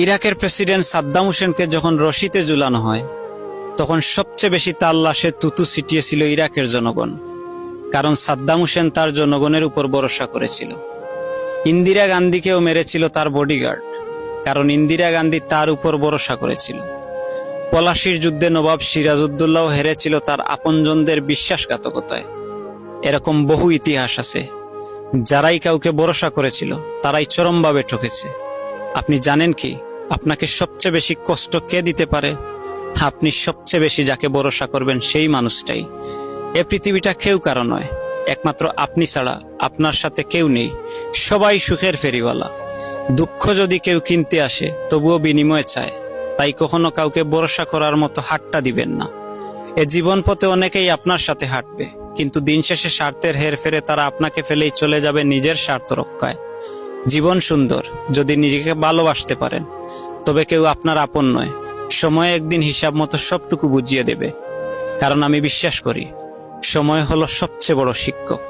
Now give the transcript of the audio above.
ইরাকের প্রেসিডেন্ট সাদ্দাম হোসেনকে যখন রশিতে ঝুলানো হয় তখন সবচেয়ে বেশি তার লাশে তুতু ছিটিয়েছিল ইরাকের জনগণ, কারণ সাদ্দাম হোসেন তার জনগণের উপর ভরসা করেছিল। ইন্দিরা গান্ধীকেও মেরেছিল তার বডিগার্ড, কারণ ইন্দিরা গান্ধী তার উপর ভরসা করেছিল। পলাশির যুদ্ধে নবাব সিরাজউদ্দৌলাও হেরেছিল তার আপনজনদের বিশ্বাসঘাতকতায়। এরকম বহু ইতিহাস আছে। যারাই কাউকে ভরসা করেছিল তারাই চরমভাবে ঠকেছে। আপনি জানেন কি আপনাকে সবচেয়ে বেশি কষ্ট কে দিতে পারে? আপনি সবচেয়ে বেশি যাকে ভরসা করবেন সেই মানুষটাই। এ পৃথিবীটা কেউ কারো নয়, একমাত্র আপনি ছাড়া আপনার সাথে কেউ নেই। সবাই সুখের ফেরিওয়ালা। দুঃখ যদি কেউ কিনতে আসে তবুও বিনিময়ে চায়। তাই কখনো কাউকে ভরসা করার মতো হাতটা দিবেন না। এ জীবন পথে অনেকেই আপনার সাথে হাঁটবে, কিন্তু দিন শেষে স্বার্থের হেরফেরে তারা আপনাকে ফেলেই চলে যাবে নিজের স্বার্থ রক্ষায়। জীবন সুন্দর যদি নিজেকে ভালোবাসতে পারেন, তবে কেউ আপনার আপন নয়। সময় একদিন হিসাব মতো সবটুকু বুঝিয়ে দেবে, কারণ আমি বিশ্বাস করি সময় হলো সবচেয়ে বড় শিক্ষক।